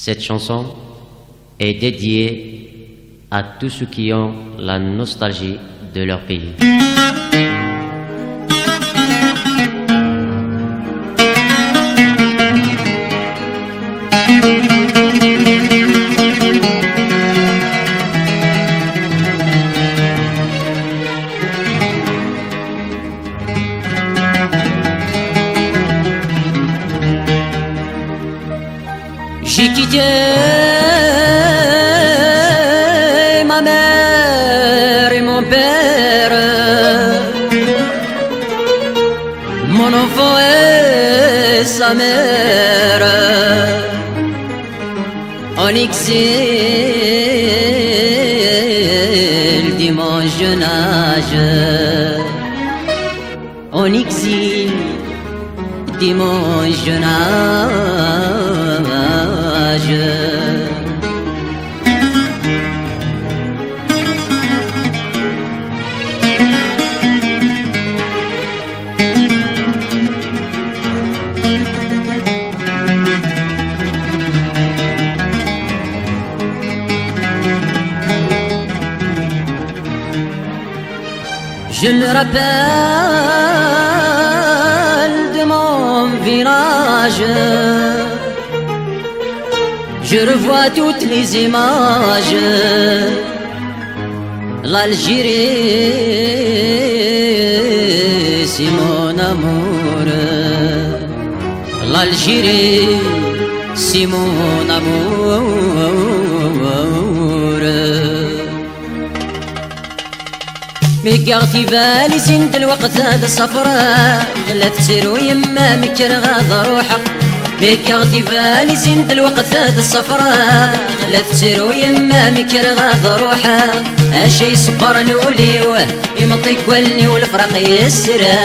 Cette chanson est dédiée à tous ceux qui ont la nostalgie de leur pays. J'ai quitté ma mère et mon père, mon enfant et sa mère, en exil de mon jeune âge, en exil de mon jeune âge. Je me rappelle de mon village, je revois toutes les images. L'Algérie, c'est mon amour. L'Algérie, c'est mon amour. ميقاغتي بالي زين الوقت هذا الصفراء لا تسيرو يما مكر غاض روحك ميقاغتي بالي زين الوقت هذا الصفراء لا تسيرو يما مكر غاض روحك اشي صبر نوليوه يمطيك ولني والفرق يسرى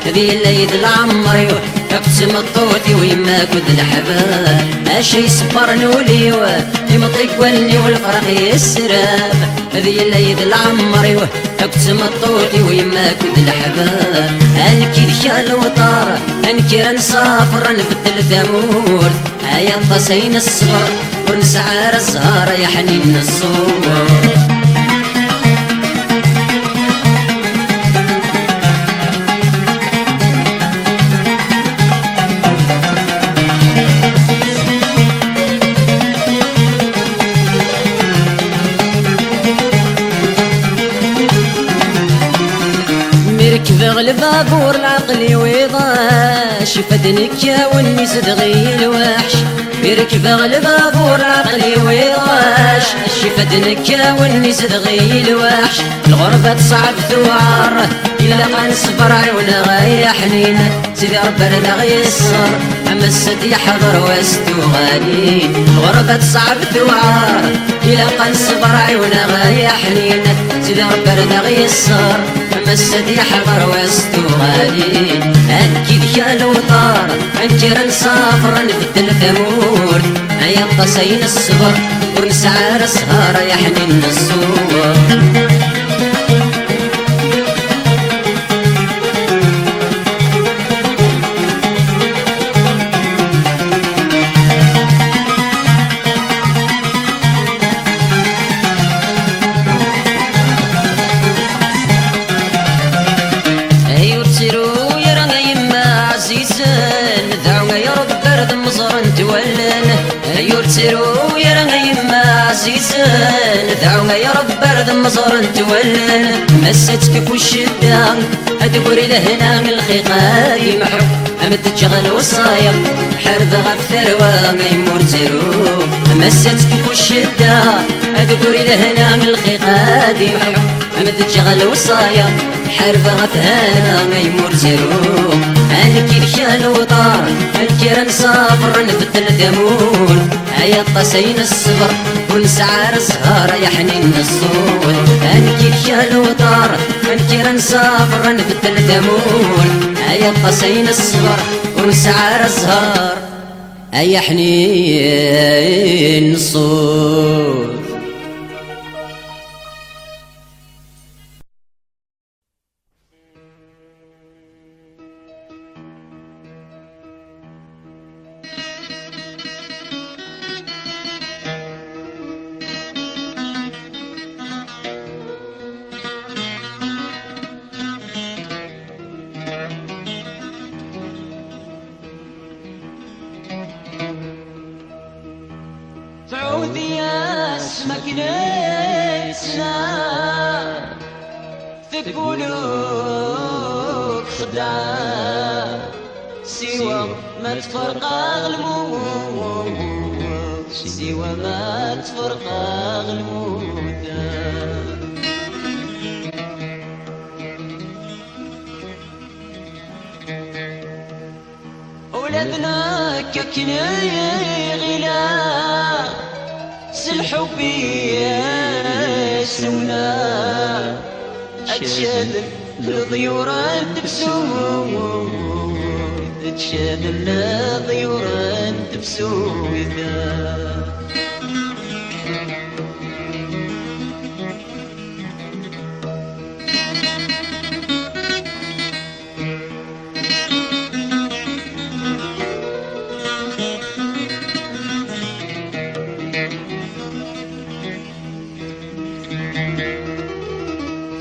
هذي الليل العمر يقسم الطوتي ويما كد الحباب اشي صبر نوليوه يمطيك ولني والفرق يسرى هذي الليل العمر يقسم الطوتي ويما كد الحباب انكي ذكى الوطار انكي نسافر نبدل ثمور هيا طسين الصبر ونسعى الزهر يا حنين الصور مركب البابور العقلي ويضاش فدنك يا والنيس دغي الوحش مركب البابور العقلي ويضاش فدنك يا والنيس دغي الوحش الغربة تصعب ثوار إلا ما نصبر عيونا غاية حنين سيدي ربنا غيسر أما السد يحضر وستو غالي الغربة تصعب ثوار إلا ما نصبر عيونا غاية حنين سيدي ربنا غيسر أما السد يحضر وستو غالي أنكي ذكى الوطار أنكي نسافر نبدل ثمور هيا طسين الصبر ونسعى السهر يا حنين الصور يرسلوا يا يما عزيزان دعونا يا رب برد مزار تولن مستك والشدة هتقولي لهنا من الخيقة يمحو أمد تشغل وصايا حرب غفر ما يمور زيرو مستك والشدة هتقولي لهنا من الخيقة يمحو أمد تشغل وصايا حرب غفر ما يمور زيرو أنكي بشان وطار أنكي نسافر نبدل ثمون هيا طسين الصبر ونسعى السهر يا حنين الصور أنكي بشان وطار أنكي نسافر نبدل ثمون هيا طسين الصبر ونسعى السهر يا حنين الصور كنيسنا تقولوك خدعة سوى ما تفرقا غلمود سوى ما تفرقا غلمود ولادنا ككني غلا سالحب يسونا أتشاد الضيوران تبسود أتشاد الضيوران تبسود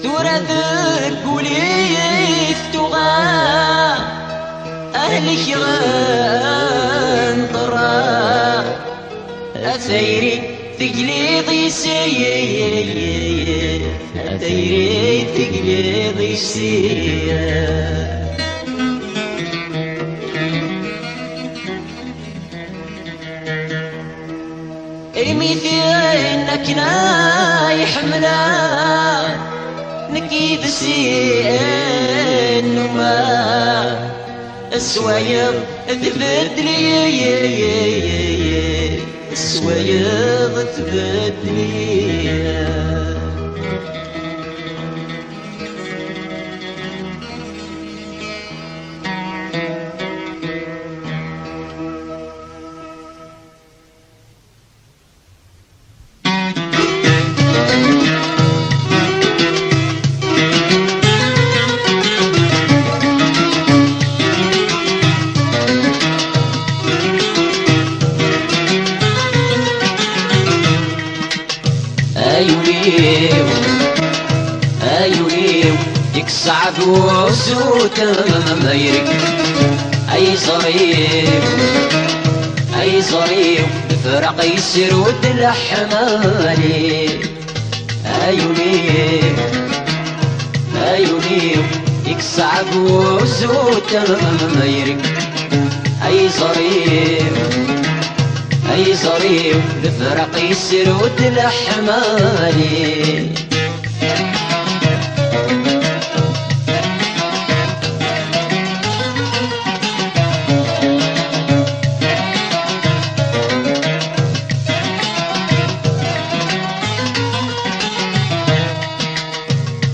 ثورة قولي فتوغا أهلك غنطرا أثيري تقليضي سير أثيري تقليضي سير الميثانك نايحملا نكيد سين وما السوايض تبدلي السوايض تبدلي أيونيو ديك صعب وسوت ما يرك أي صريف الفرق يسير ود الحمالي أيونيو ديك صعب وسوت ما يرك أي صريف الفرق يسير ود الحمالي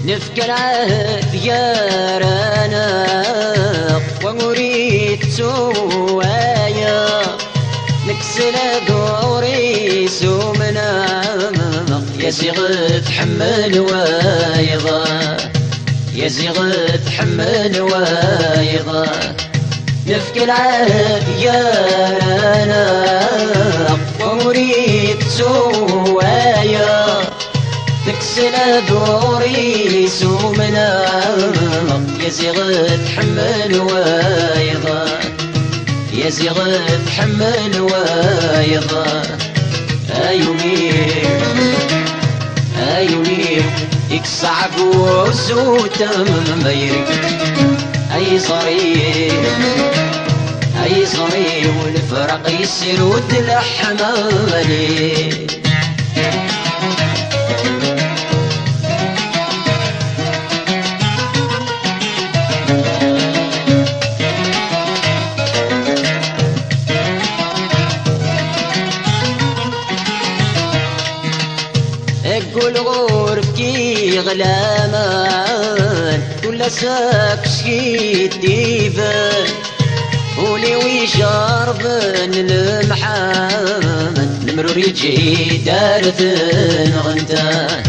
نفكر ديارنا ونريد سوايا نكسل دوري سومنا يا زيغ تحمل وايضا يا زيغ تحمل وايضا نفكر ديارنا ونريد سوايا تكسل دوري سومنا يا زيغ تحمل وايضا يا زيغ تحمل وايضا أيوني ديك صعب وسوت ما يرك أي صريف والفرق يسير ود الحمالي قول غوركي غلامان كل ساك شكيت ديفان قولي ويشاربن المحامد المرور يجي دارتن غنتان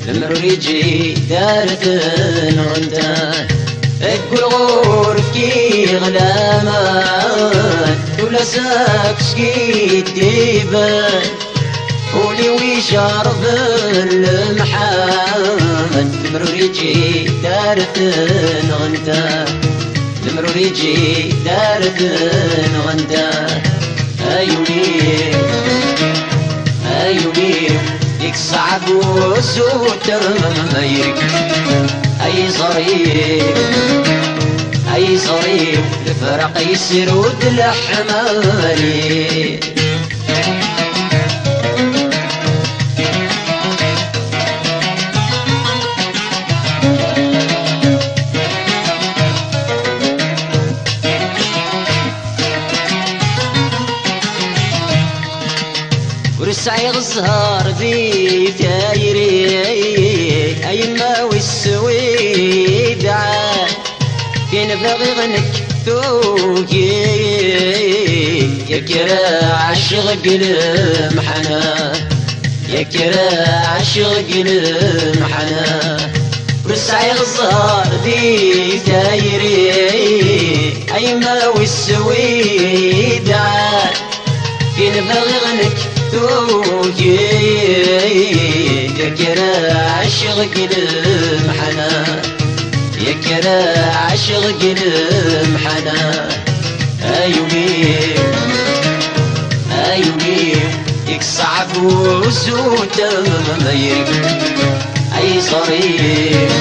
المرور يجي دارتن غنتان قول غوركي غلامان كل ساك شكيت ديفان قولي ويشارب المحامد المرور يجي دارتن غنتا المرور يجي دارتن غنتا أيوني ديك يصعب وزوتر ما يرك أي ظريف أي ظريف الفرق يسرود الحمالي ورسعي الزهر ذي تايري أيما والسويد عاد كين باغي غنك توكي يا كرا عشق المحنا يا كرا عشق المحنا ورسعي الزهر ذي تايري أيما والسويد عاد كين باغي غنك توكي يا كرا عشق المحنا يا كرا عشق المحنا أيوبي أيوبي يك صعب وزوت ما يرك أي صريف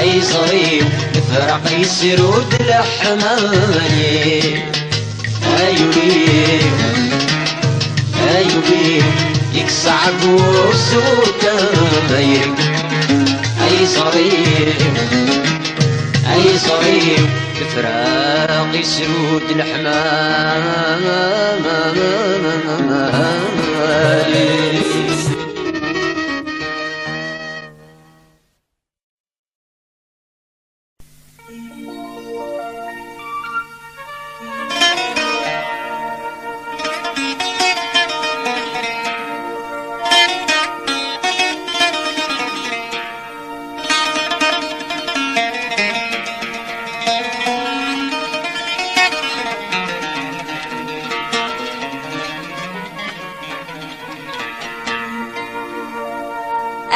أي صريف الفرق يسرود الحمالي أيوبي أيوبي يك صعب وزوت ما يرك أي صريف أي صريف الفراق يسرود الحمام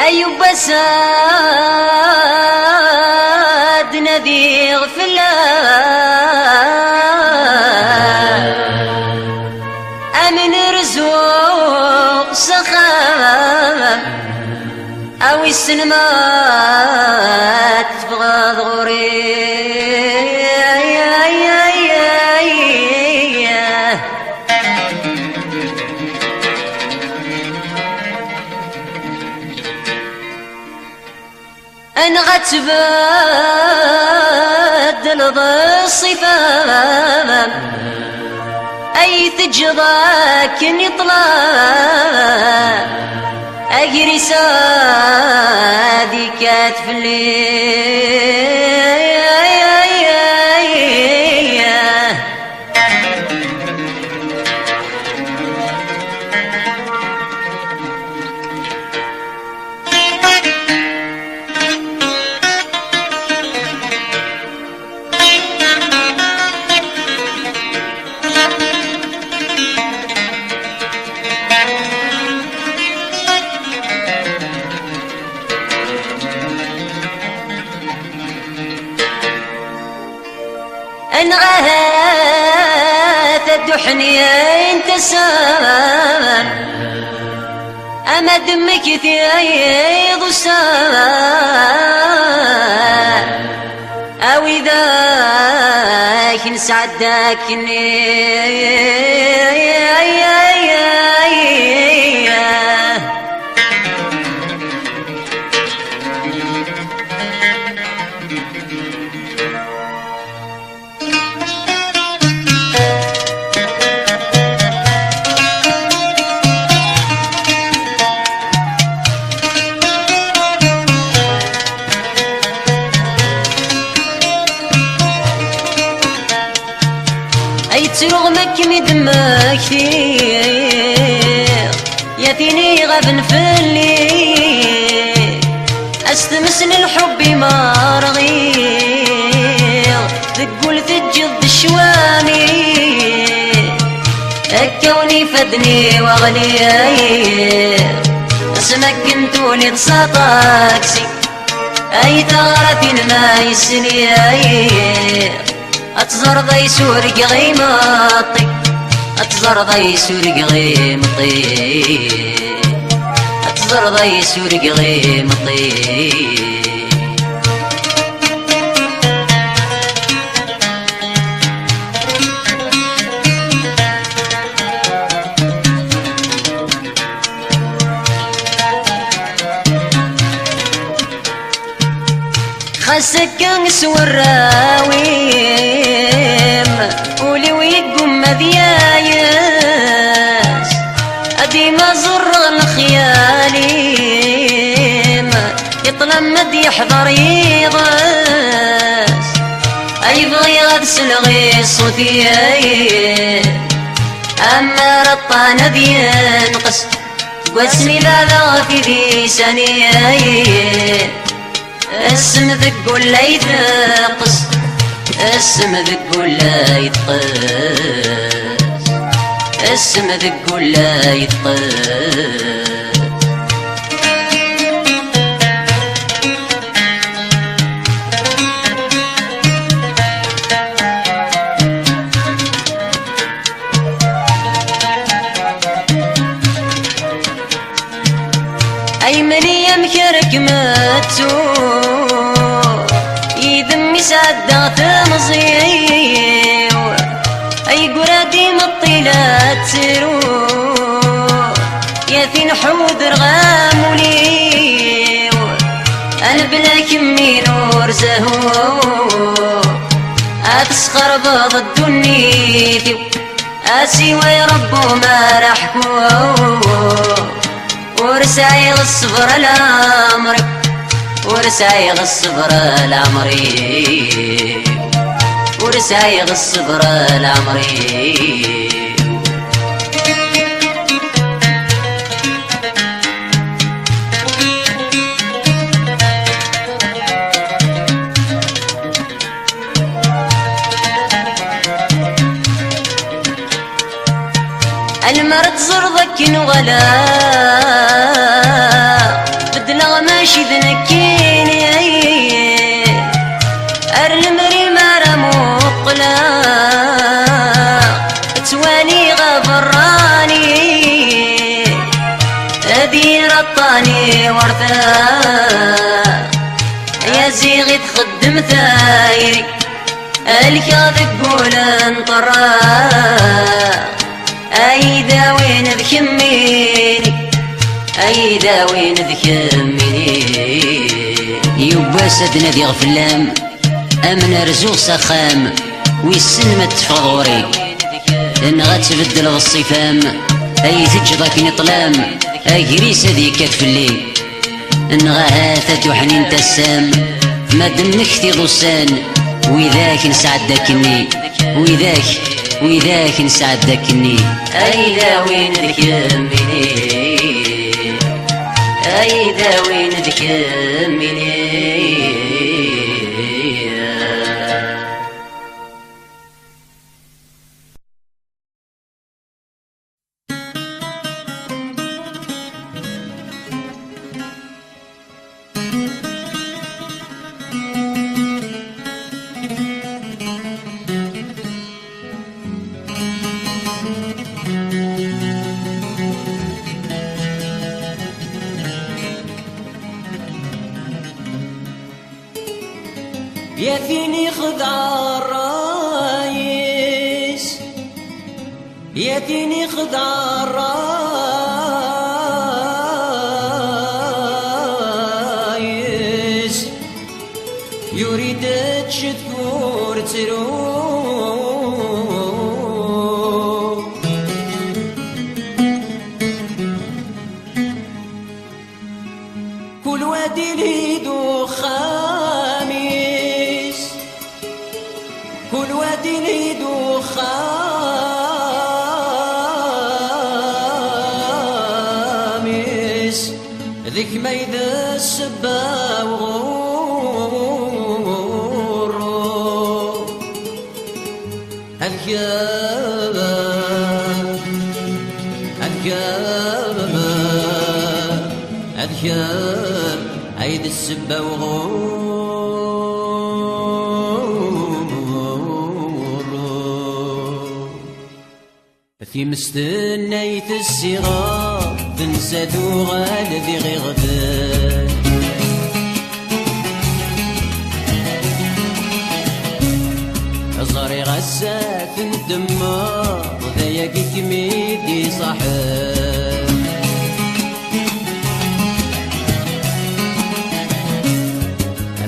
أيوب ساد نذير فلان أمن رزوق سخام أو السلمات تبغى ضغوري أنا غتبدل بالصفام أي تجضاك نطلع أجري سادي كاتف انغاث الدحني انت سام اما دمك ثيض السام او اذا نسعدك رغمك مدمك كثير يا ثيني غبن في الليل استمسن الحب ما رغير تقول تجد الشوامي الكوني فدني واغلي اسمك كنتوني تصاطاكسي اي ثغرة ما يسني أتزرد يسورق غيمطي أتزرد يسورق غيمطي زرضة يسورق غيم الطيب خسكن سوراويم ولي ويقوم مذيايس أدي ما زر الخياليم يطلمد يحضر يغس أيبغي غدسل غي صوتي أما رطان ذي ينقص واسمي ذا في ذي سنين اسم ذق ولا يتقص اسم ذق ولا يتقص اسم ذق ولا يتقص أي مريم كرك ماتو يدمي سعدات مصيو أي قرادي مطيلات سرو ياثين حود رغام وليو أنا بلا كمي نور زهو أتسخر بض الدنيا أسي ويربو ما رحكو ورسايغ الصبر الأمر ورسايغ الصبر الأمري ورسايغ الصبر الأمري المرض زرضك نغلا بدنا ماشي ذنكيني ارلمري مارا مقلا توالي غفراني ادي رطاني ورثا يا زيغي تخدم ثايري الكاذب قول انطرا أيدا وين ذكميني أيدا وين ذكميني يوبا سدنا ذي غفلام أمن رزوق سخام ويسن ما تفضوري إن غتبدل بالصفام أي تجضك نطلام أجريس ذيك تفلي إن غاثة وحنين تسام ما دمك ضسان وذاك نسعدكني وذاك نسعدكني أيدا وين ذكميني أيدا وين ذكميني يا فيني خدع الرايس يا فيني خدع الرايس يريد تشذكر تروح كل وادي ليدو كل وادي ليدو خامس ذيك ما إذا السبا وغورو الكاب عيد السبا وغورو في مستنيت الصغار تنسى ذوغال ذي غي غفل صاري غسات ندمر ذايا كيميدي صاحب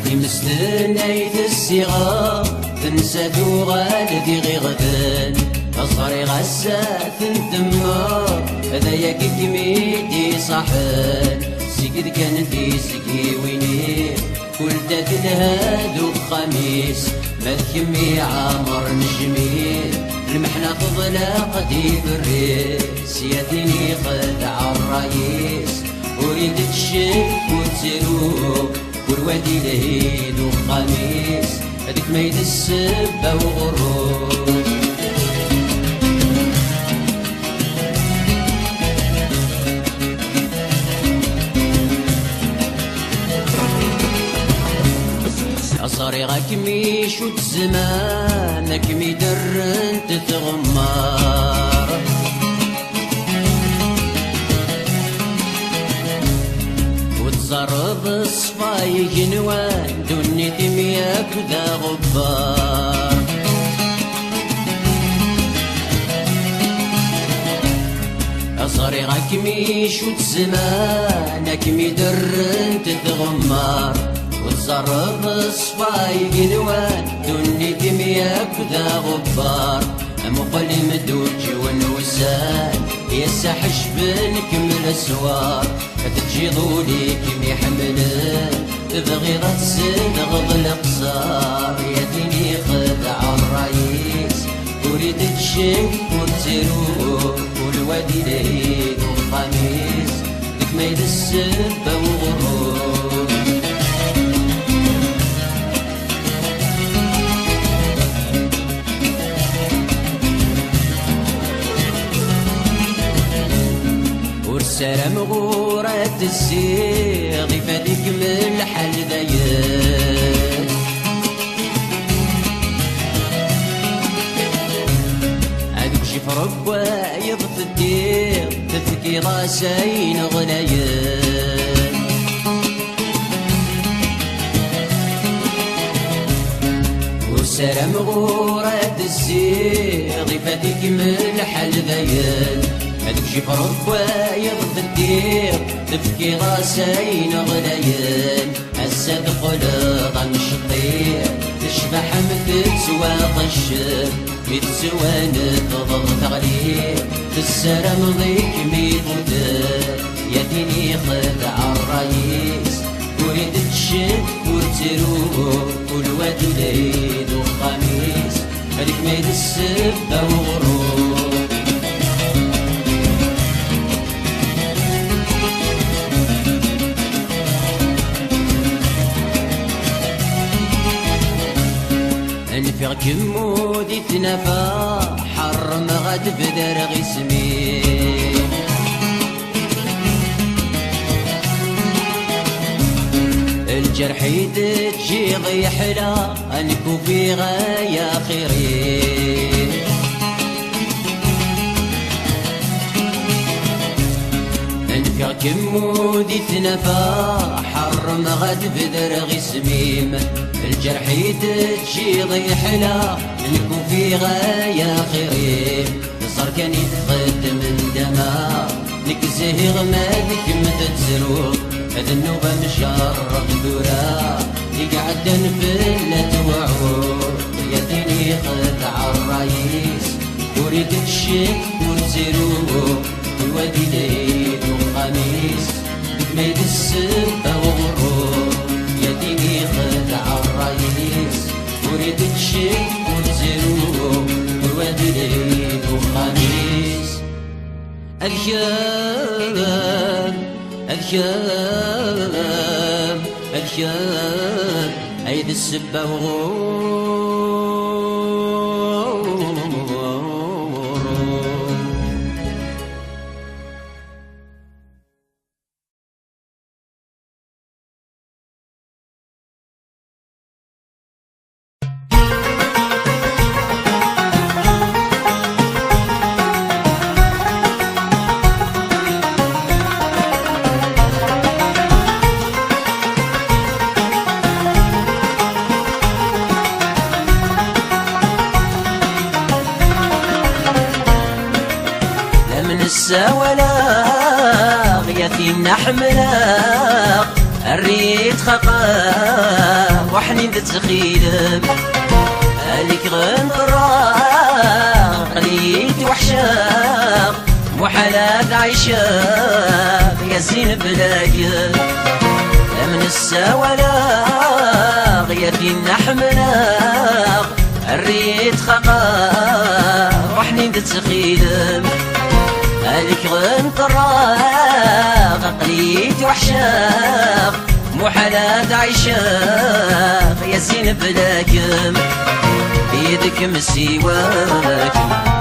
في مستنايت الصغار تنسى ذوغال ذي غي غفل صاري غسات ندمر ذايا كيميدي صاحب سيكد كان في سكي ويني كل داد هادو خميس ما تكمي عامر نجميل المحنة تضلق دي بالريس يديني خدع الرئيس وريد تشك وتروك كل وادي لهيد وخميس هذيك ميد السبة وغروب صاري غاكمي شو الزمان كمي درن تتغمر وتزرب صفاي جنوان دوني تمياك ذا غبار صاري غاكمي شو الزمان كمي درن تتغمر وتزرب صفاي قنوان دوني دمياك ذا غبار مقل مدوج والوسان يسحش بنكمل السوار تجي ضولي كمي حملان تبغي غتسنغض القصار يا ديني خدع الرئيس تريد تشك وتروح والوادي ليل وخميس ديك ميد السبة وغروب سلام غورة السيغ فاديك من الحال داير عادك شي فربا يضف الدير تفكي راسين غناير والسلام غورة السيغ فاديك من الحال داير هادوك شي فربا يضف الدير تفكي راسين غلايين هسا دخل ظن الشطير تشبح مثل سواق الشر متسوان تضل تغليل تسرم ضيك ميتودر يا ديني خدع الرئيس تريد تشد وتروح والواد وليد وخميس هذيك ميد السبة وغروب انفغ كمودي تنفى حرم غد بدر غسمي الجرح يتجي ضيحلا انكو في غاية خيري انفغ كمودي تنفى حرم غد بدر غسميم الجرح يتجي ضيحلا نكون في غاية خيرين صار كان يتخد من دماغ نكزه غمادك متتزروق هذا النوبة مشرق دورا يقعد نفلة وعور يا ديني خدع الرئيس وريد تشك وتزروق والوادي ليل وخميس ميد السبة وغروب يا ديني خدع الرئيس وريد تشك وتزروق والوادي ليل وخميس الشام الشام الشام عيد السبة وغروب الساولا غياثين حملا الريت خقا وحنين تتخيلم هالك غنقرا قليت وحشاق محالات عيشاق يا زين بلاقي من الساولا غياثين حملا الريت خقا وحنين تتخيلم هالك غنقرا قليت وحشاق محالات عيشاق يا زين بلاكم بيدك مسيواك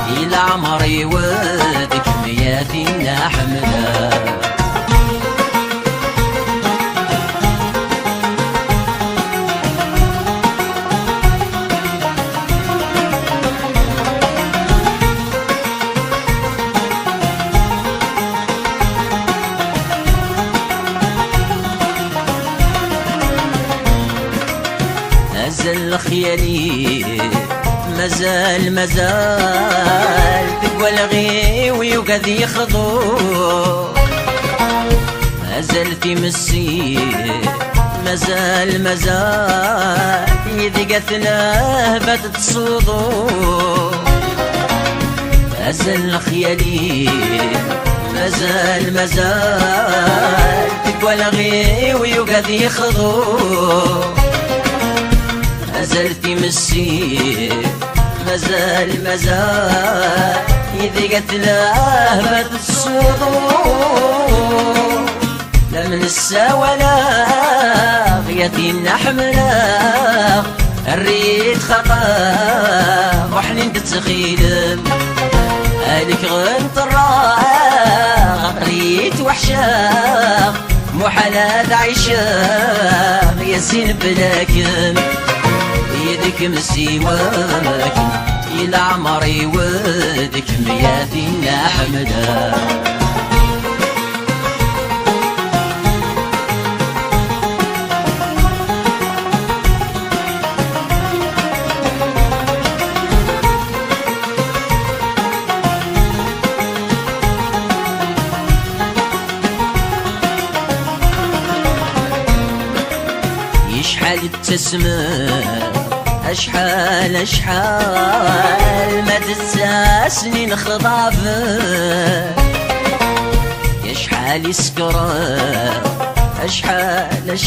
إلى عمري ودك مياتنا حملا مازال خيالي مازال تقوى الغيوي وقد يخضو مازال تمسي مازال يذقتنا بات تصودو مازال خيالي مازال تقوى الغيوي وقد يخضو مازال تمسي مازال إذا قتلاه بات الصدور لا من الساولا غياثين حملا الريت خطا وحنين تتخيلم هالك غنطرا ريت وحشاق محالات عيشاق يا زين بلاكم يدك مسيواك إلى عمري ودك مياتنا حمدا يشحال التسمى أشحال ما تتساسني نخضافك يشحال يسكر أشحال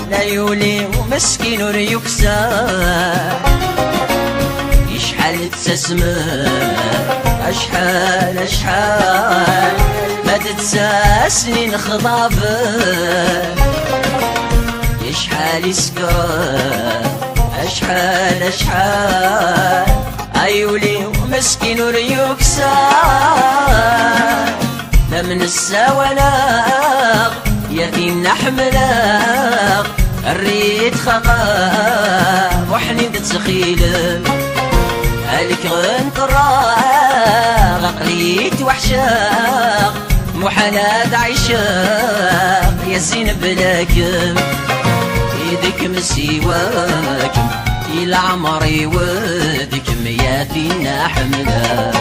لا يولي ومسكين وريكسا يشحال تسمى أشحال ما تتساسني نخضافك يشحال يسكر أشحال أيولي ومسكين وريكسا لا من الساولا يتيم نحملا الريت خقا وحنين تتخيلم هالك غنقرا قليت وحشاق محالات عيشاق يا زين بلاكم يدك مسيواك إلى عمري ودك مياتنا حملا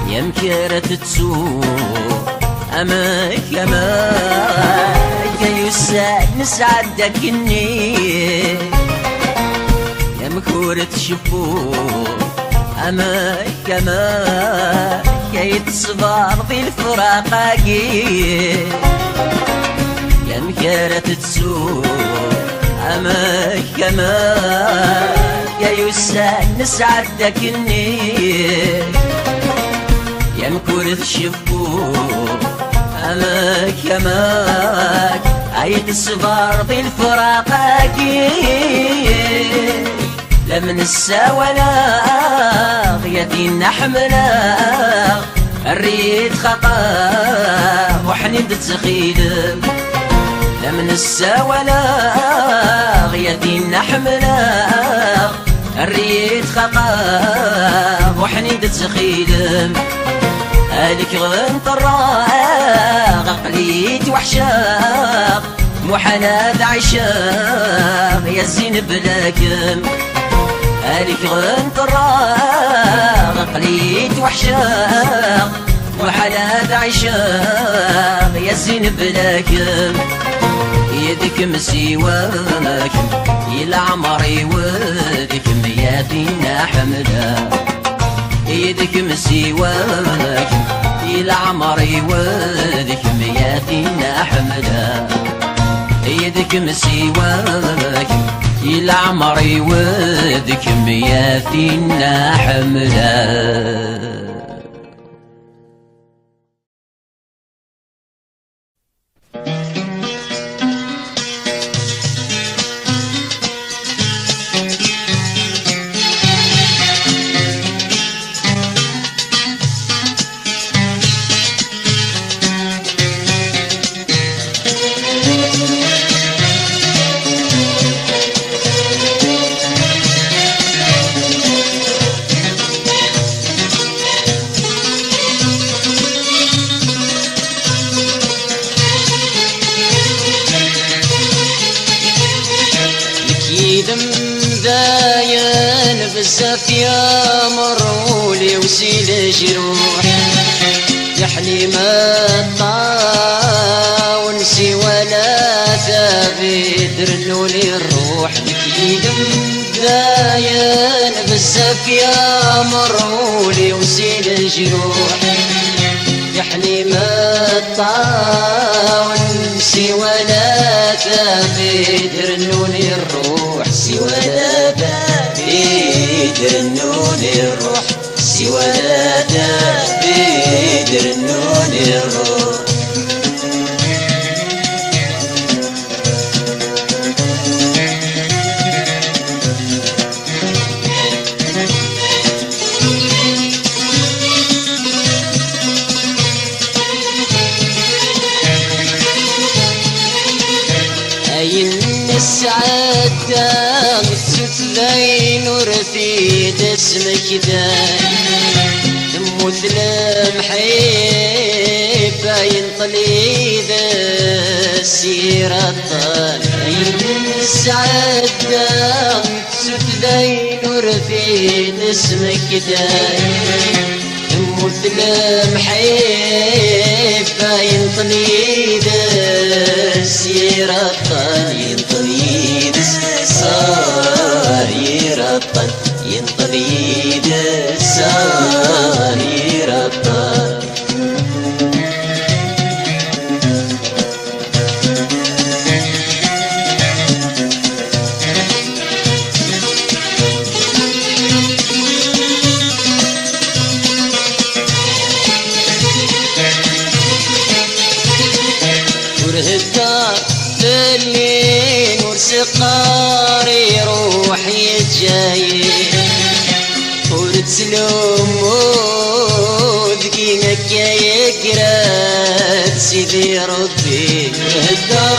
يا مكيرة تسوق أماك يسعد نسعدك النيل يا مكورة شفوق أماك يتصبر بالفراق يا مكيرة تسوق أماك يسعد نسعدك النيل يا مكورة شفوق أماك عيد الصبار بالفراق لمن الساولا غياثين حملا الريت خطا وحنين تتخيلم لمن الساولا غياثين حملا الريت خقا وحنيد تسخيلم هالك غنطراغ قليت وحشاق محناد عشاق يا الزين بلاكم هالك غنطراغ قليت وحشاق محناد عشاق يا الزين بلاكم يدك مسيواك يلا عمري ودك مياتنا حملا يدك مسيواك يلا عمري ودك مياتنا حملا يدك مسيواك يلا عمري ودك مياتنا حملا. بزاف يا مرولي وسيل جروح يحلي ما طاونسي ولا ثابت رنولي الروح بكيدم داين بزاف يا مرولي وسيل جروح يحلي ما طاونسي ولا ثابت رنولي الروح سوى لا بيدرنون الروح سوى لا بيدرنون الروح. السعادة متسلين ورثيد اسمك داي تموت المحبة ينطلي ذا السيرة الطال السعادة متسلين ورثيد اسمك داي تموت المحبة ينطلي ذا السيرة الطال ينطلي ذا السيرة الطال ينطلي ذا السيرة الطال. الليل ورسقاري روحي جاي ورتسلم وذقينك يقرات سيدي ربي الدار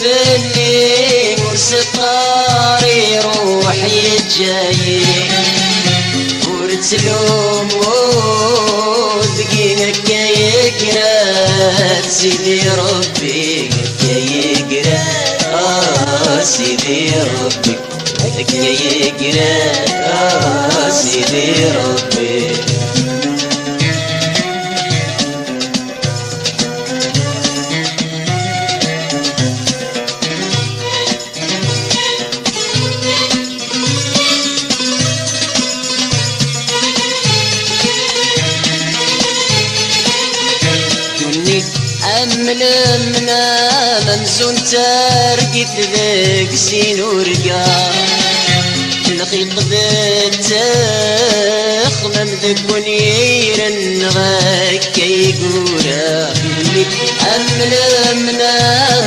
الليل ورسقاري روحي جاي ورتسلم وذقينك يقرات سيدي ربي يقرا سيدي ربي لك يقرا سيدي ربي. أملمنا ممزون تارقت ذاك سين ورقا الخيط بالتخمم ذاك ونيرن غاك يقورا أملمنا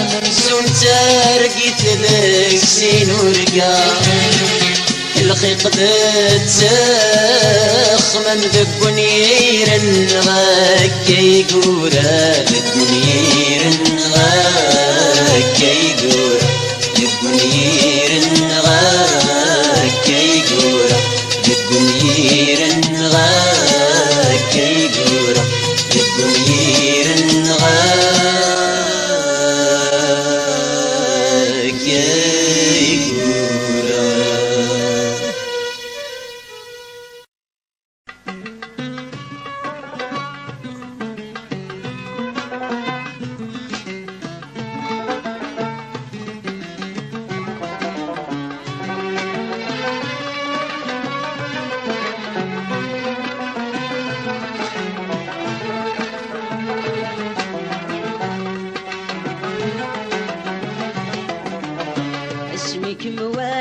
ممزون تارقت ذاك سين ورقا الخيط بالتخمم ذاك ونيرن غاك يقورا يقوليرن غاك يقول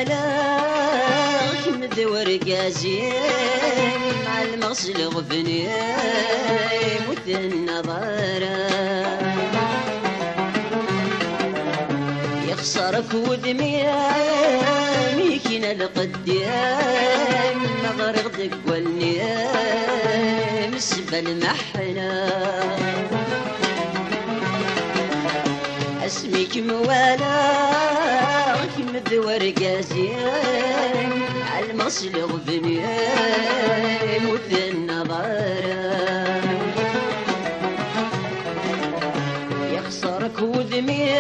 موالاه مدور قازين مع المغسل غفني مت النظارة يخسرك ودمي ميكين القدام مغرق دقولني مسبى المحنة اسميك موالاه مدور قاسين عالمصل غبني مت النظارة يخسرك ودمي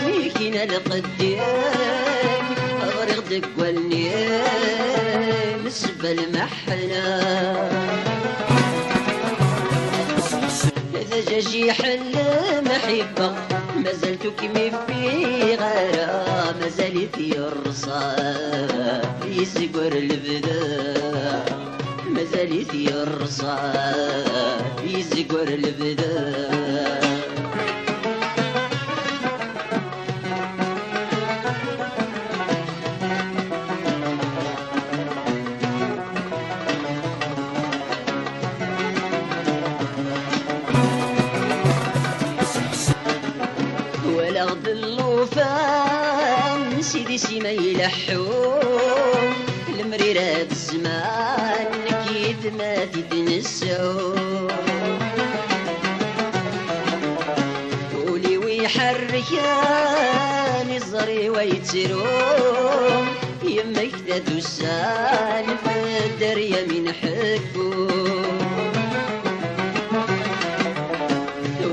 ميكين القدام أغرق دقولني مسبى المحنة إذا جاجي حل محبة ما زلت كمي في غارة ما زالت يرصى في سقر البدا ما زالت يرصى في سقر البدا ولغد اللوفان سيدي سيما يلحون المريرة الزمان كيف ما تتنسون قولي ويحركان الزري ويتسرون يمك تدوسان في الدريا من حبون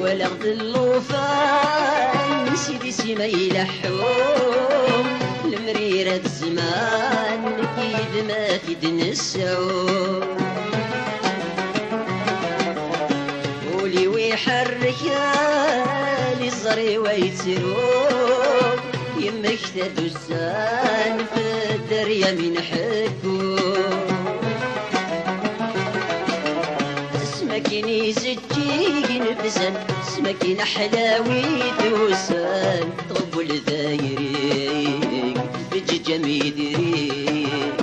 ولغد اللوفان سيدي سيما يلحون المريرة الزمان كيد ما تتنسون قولي ويحرك يالي الزري ويتسرون يمك تدوسان في الدريا من حبون اسمكني زكيك نفسن اسمكن حلاوي دوسان طب الذايريك بج جميدريك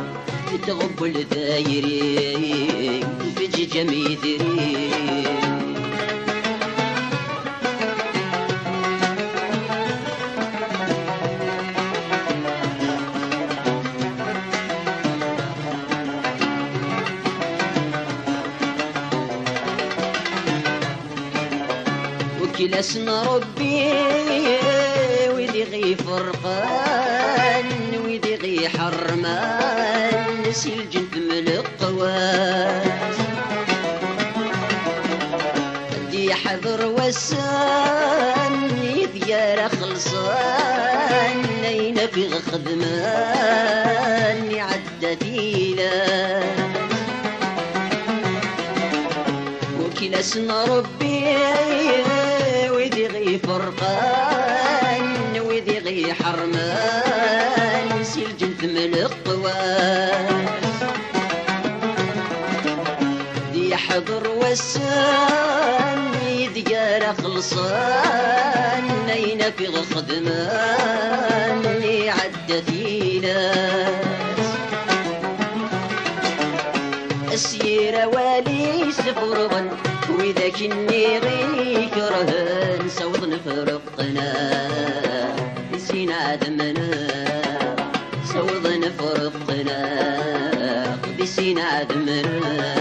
تغب الذايريك بج جميدريك كلا اسم ربي ويدي غي فرقان ويدي غي حرمان نسي الجنب من القوات دي حذر وسان ديار خلصان نينا في خدمان عدت إلى وكلا اسم ربي ويدي غي فرقان ويدي غي حرمان نسي الجنب من القوات دي حضر وسان ديار خلصان نينا في خدمان اللي عدت ناس السيرة والي سفرغن وإذا كني غي كرهن سوض نفرقنا نسينا عدمنا سوض نفرقنا بسينا عدمنا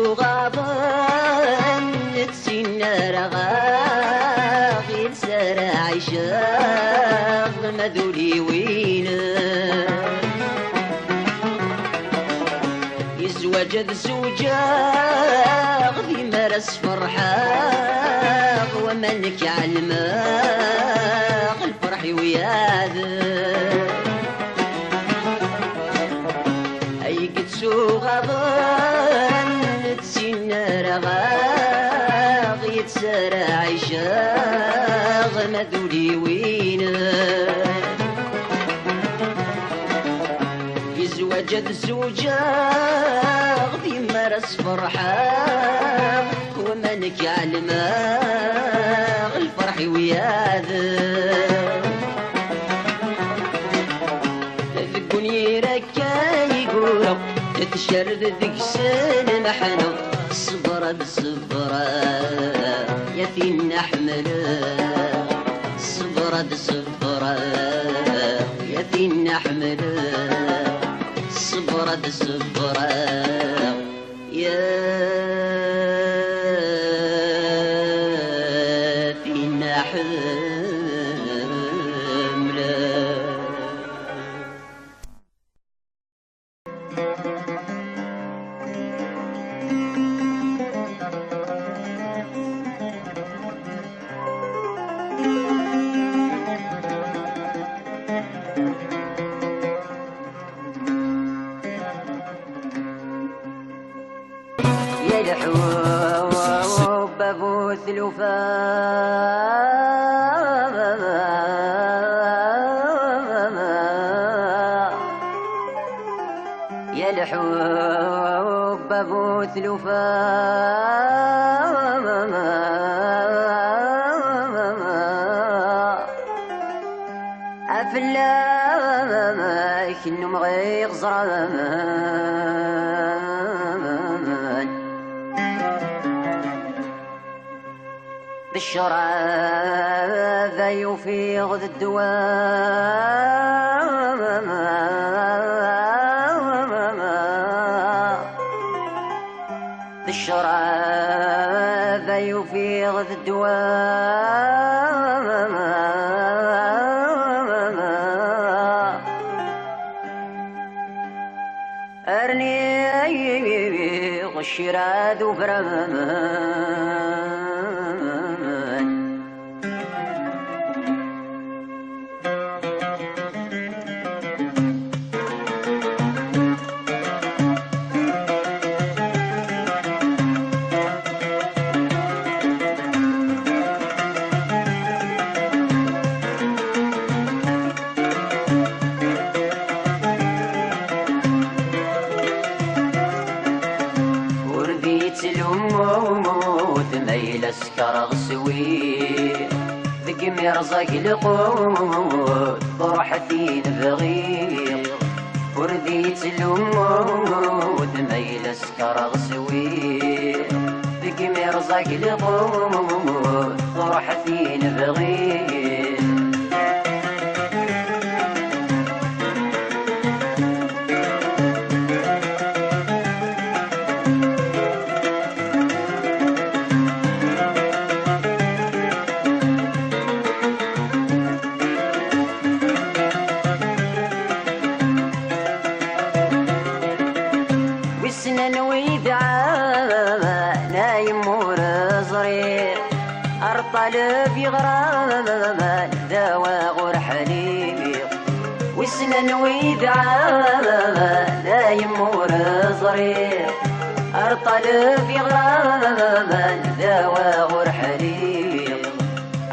غابان نتسينا رغاغ يلسر عشاق مذولي وين يزوج الزوجاغ في مرس فرحاغ ومنك علماغ الفرح وياذ أي قد سو غابان رغاغ تسارع عشاغ مذولي وين يزوج الزوجة غدي مرس فرحة ومنك يعلم الفرح وياذ ذقني ركاي قولوا تتشرد ذك سن محنو صبرة بصبرة يا فين نحمل صبرة بصبرة يا فين نحمل صبرة بصبرة يا فين نحمل الحب بوث يا الحب بوث أفلاك إنه مغيغ زرمان بالشرع ذا يفيغ الدوام بالشرع ذا يفيغ الدوام أرني غشراد وفرمان اسكر غسوي ذق مرزق لقوت فرحتي نبغي ورديت الأمود ميل اسكر غسوي ذق مرزق لقوت فرحتي نبغي طالب يغرام دوا غور حليب وسنن ويدعام لا يمور صريح طالب يغرام دوا غور حليب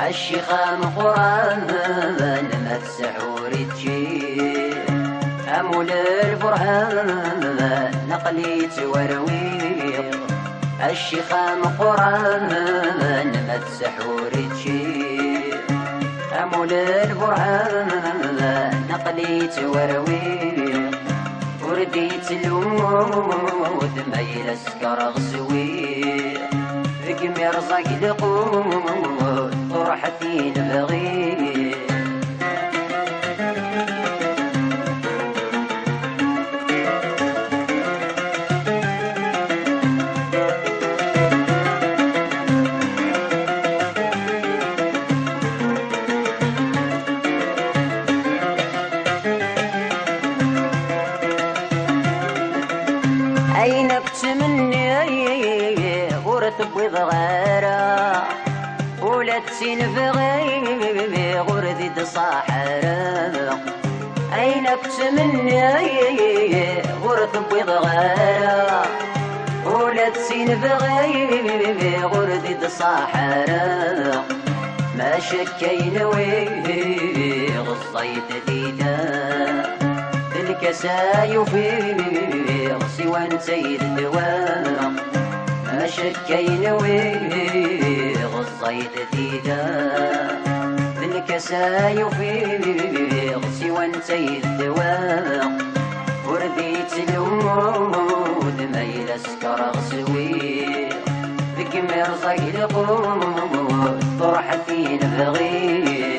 الشيخة مقرام ما تسحور تجي أمول البرهان نقليت ورويق الشيخة مقران ما تسحور تشير أمول البرهان نقليت ورويق ورديت الأمود ميل اسكر غسوي ذق مرزق لقود فرحتي نبغي تبويض غيرا ولا تنفغي غردي تصاحر أين كتمني غرد تبويض غيرا ولا تسين بغي غردي صحراء ما شكين ويه غصيت ديدا الكساي في سوى سيد الدواء ما شكين ويه غصيت ديدا الكساي في سوى سيد الدواء ورديت الأمود ما يلسكر غسوي ذك مرزق القود فرحتي نبغي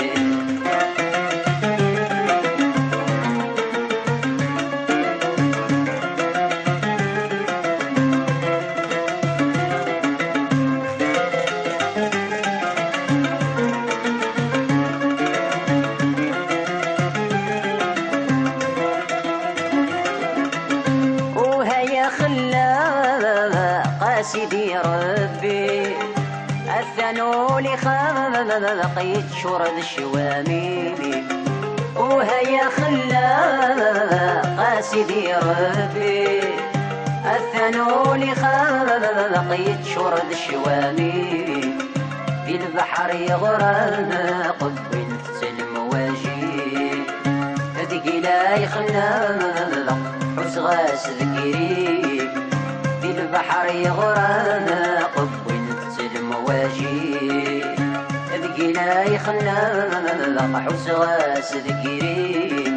سيدي ربي الثنو لي خلقيت شرد الشوامي وهيا خلاق سيدي ربي الثنو لي خلقيت شرد الشوامي في البحر يغرق بنت المواجي هذيك لا يخلق حس غاس ذكري في البحر يغرق بنت المواجي ذقينا يخلق حس غاس ذكري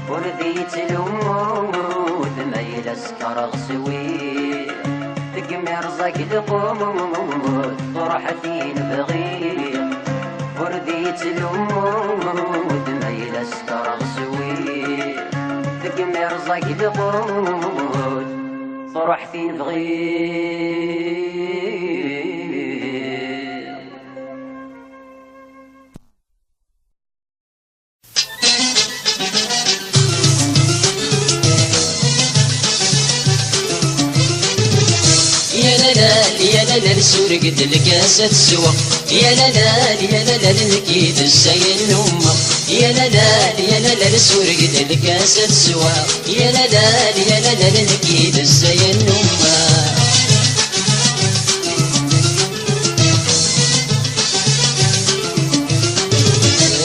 ورثيت الأمود ما يلسكر غسوي ذق مرزق القمود فرحتي نبغي ورثيت الأمود ما يلسكر غسوي ذق مرزق القمود فرحتي نبغي يا لا السور قد الكاسة تسوى يا لا النكيد السين أمه يا لا السور قد الكاسة تسوى يا لا النكيد السين أمه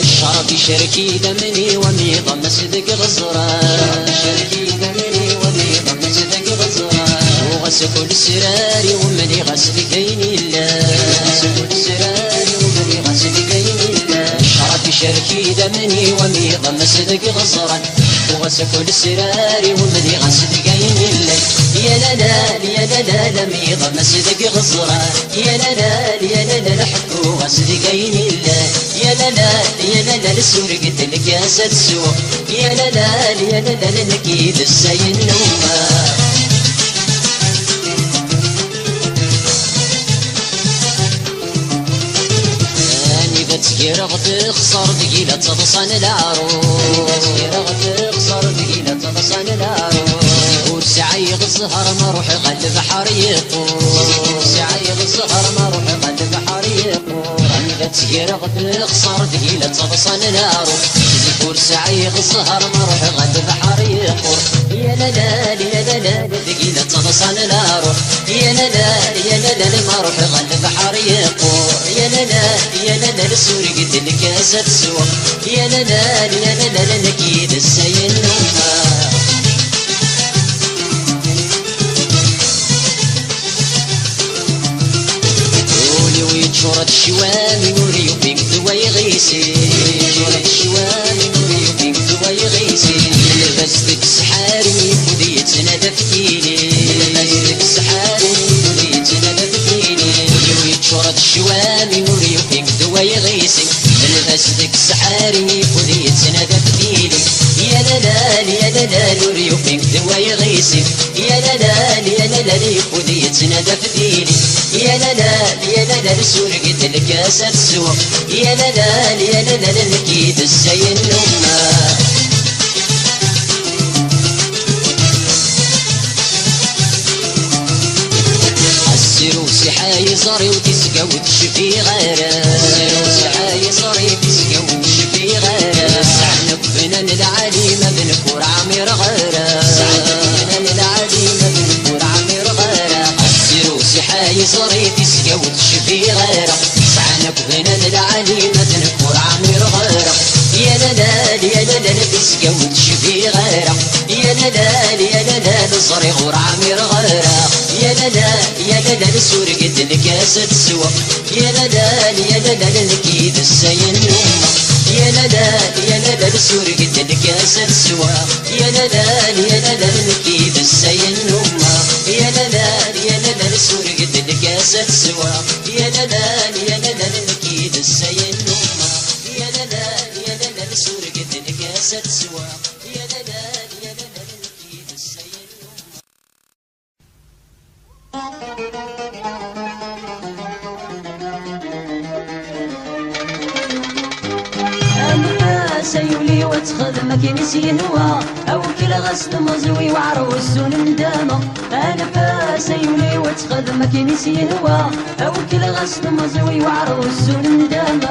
الشرف شركي دمني وميضة مسدك غزران شركي دمني وميضة مسدك غزران وغسل السراري ومني غسل كيني الله غسل السراري ومني غسل كيني الله الشرف شركي دمني وميضة مسدك غزران وغسل السراري ومني غسل كيني الله يا لا ميضة مسدك غزران يا لا الحب وغسل كيني الله يا لا السور قد الكاسة تسوى يا لا النكيد السين أمه تسيرغ تخسر دقيلة تغصن العروس تسيرغ تخسر دقيلة تغصن العروس ورسعي غزهر ما روح قلب بحر يقول سعي غزهر ما روح قلب بحر يقول تسيرغ تخسر دقيلة تغصن العروس ورسعي غزهر ما روح قلب بحر يقول يا لا دقيلة تغصن العروس يا لا ما روح قلب بحر يقول يا لا السور قد الكاسة تسوى يا لا نكيد السين أمه قولي ويتشرد الشوامي نوري وبيك ذوي غيسي يتشرد الشوامي نوري وبيك ذوي غيسي لبستك سحاري ودي تنادى فتيلي لبستك سحاري ودي تنادى فتيلي قولي ويتشرد الشوامي نوري وبيك ذوي غيسي لبستك سحاري ودي تنادى فتيلي يا لا نوري وبيك ذوي غيسي يا لا ودي تنادى فتيلي يا لا السور قد الكاسة تسوى يا لا النكيد السين أمه السروسي حاي صاري وتسقى وتشفي غيره السروسي حاي صاري وتسقى وتشفي غيره سعنك بنان العليمة بنكور عمير غيره سعنك بنان العليمة بنكور عمير غيره يزري تسقى وتشفي غيره سعانك هنا العلي مدنك ورعمير غيره يا لالال يا لالال تسقى وتشفي غيره يا لالال يا لالال صريغ ورعمير غيره يا لالال يا لالال سورقت الكاسة تسوى يا لالال يا لالال نكيد السين نومه يا لالال يا لالال سورقت الكاسة تسوى يا لالال يا لالال نكيد السين نومه يا لالال يا لالال سورقت الكاسة تسوى يا لالال يا لالال نكيد السين نومه يا لالال يا لالال سورقت الكاسة تسوى يا لالال يا لالال نكيد السين نومه سيولي وتخدمك نسينوا أو كل غسل مزوي وعروس ندامة أنا سيولي وتخدمك نسينوا أو كل غسل مزوي وعروس ندامة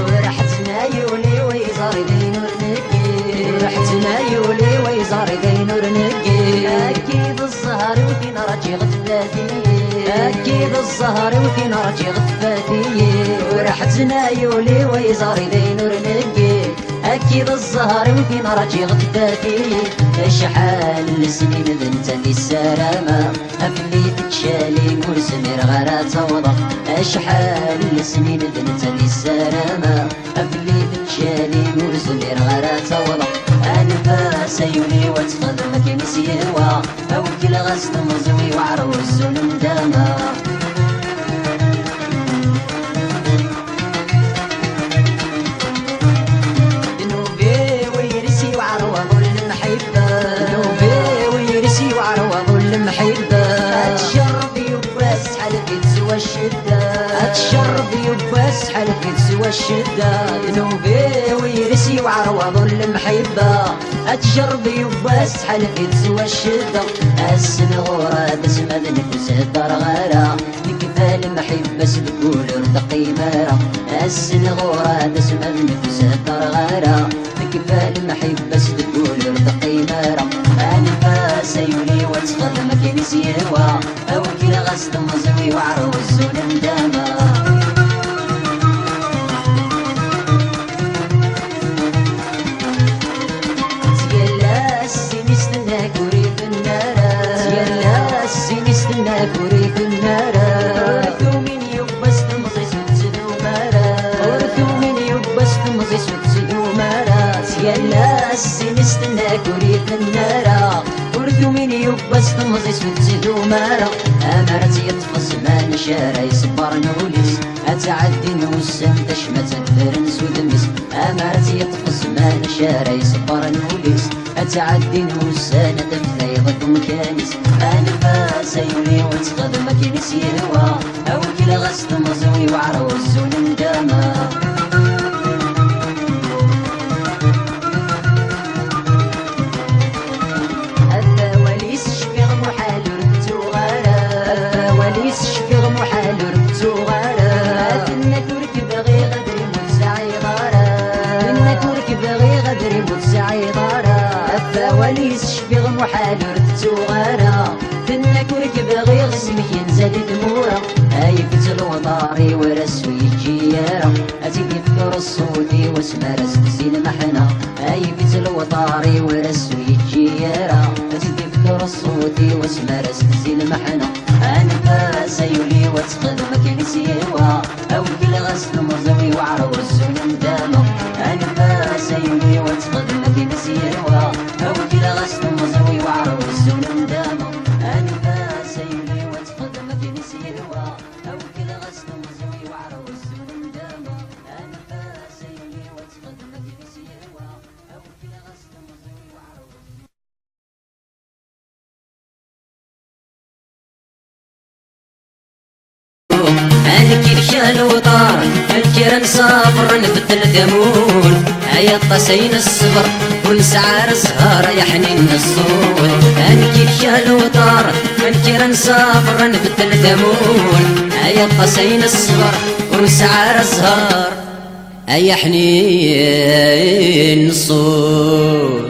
ورحتنا يولي ويزار دينور نقي ورحتنا يولي ويزار دينور نقي أكيد الزهر وفين راجي غفلاتي أكيد الزهر وفين راجي غفاتي ورحتنا يولي ويزاري دينور نقي أكيد الزهر وفين راجي غفاتي شحال السنين بنت اللي السلامة أفلي تتشالي مرسمير غير توضح شحال السنين بنت اللي السلامة أفلي تتشالي مرسمير غير توضح أنا سيولي وتخدمك نسيوا أو كل غسل مزوي وعروس ندامة ذنوبي ويرسي وعروض المحبة ذنوبي ويرسي وعروض المحبة أتشرب يباس حلقة سوى الشدة أتشرب يباس حلقة سوى الشدة ذنوبي ويرسي وعروض المحبة أتشرب يباس حلقة سوى الشدة السن غورة بس مذنك وسهدر غارة نكفى المحبة سبقول ارتقي مارة السن غورة بس مذنك وسهدر غارة نكفى المحبة سبقول ارتقي مارة أنا سيولي وتخدمك نسيوا أو كل غسل مزوي وعروس ندامة كوري في النار ورثو من يبس تمضي ستدو مارا ورثو من يبس تمضي ستدو مارا يلا السنستنا كوري في النار ورثو من يبس تمضي ستدو مارا أمرت يطفص ما نشارا يصبر نوليس أتعدي نوسم تشمت الفرنس ودمس أمرت يطفص ما نشارا يصبر نوليس أتعدي نوسان تفليضك مكانس أنا سيولي وتخدمك نسيوا أو كل غسل مزوي وعروس ندامة الثواليس شفيغ محال ردتو غارة الثواليس شفيغ محال ردتو غارة تنك وركب غي غدري متسعي غارة تنك وركب غي غدري متسعي غارة الثواليس شفيغ محال ردتو غارة تنك وركب غي غسمك ينزل دمورة هاي فتل وطاري ورسو يجيارة أتيبي فكر الصوتي واسمى رسكسي المحنة هاي فتل وطاري ورسو يجيارة أتيبي فكر الصوتي واسمى رسكسي المحنة أنا سيولي وتخدمك نسيوا أو كل غسل مزوي وعروس ندامة أنا سيولي وتخدمك نسيوا أو كل غسل مزوي وعروس ندامة أنا سيولي وتخدمك نسيوا أو كل غسل مزوي وعروس ندامة أنا سيولي وتخدمك نسيوا أو كل غسل مزوي وعروس أنكي رشال وطار أنكي نسافر نبدل دمون هيا طسين الصبر ونسعى السهر يا حنين الصول أنكي رشال وطار أنكي نسافر نبدل دمون هيا طسين الصبر ونسعى السهر يا حنين الصول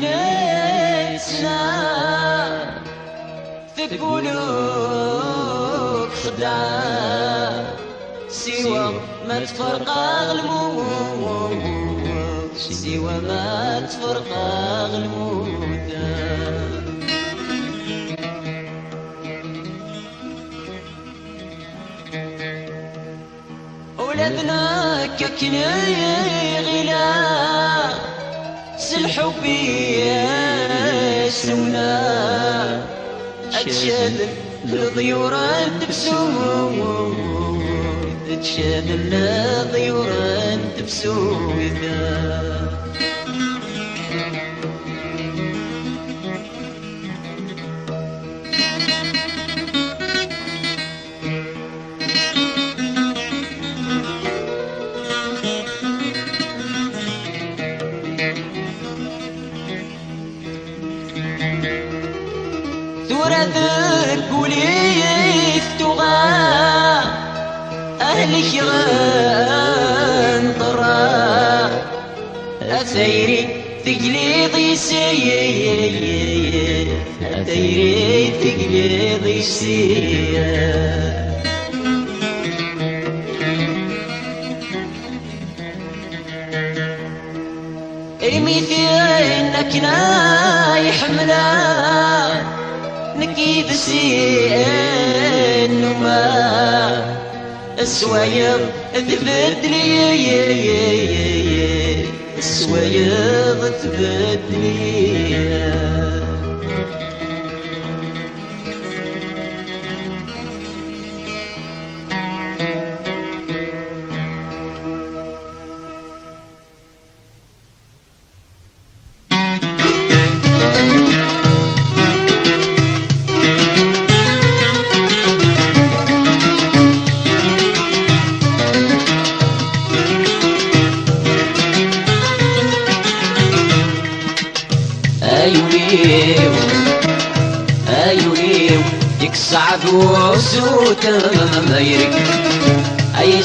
كنيتنا ثقولوك خدعة سوى ما تفرقا الموت سوى ما تفرقا الموت ولدنا ككني غلا سالحب يسونا أتشاد الضيور تبسود أتشاد الضيور تبسود ثورة قولي فتوغا أهلك غنطرا أثيري تقليضي سيئ أثيري تقليضي سيئ الميثين كنا يحملا نكيد سين وما السوايض تبدلي السوايض تبدلي أيونيو ديك صعب وسوت ما يرك أي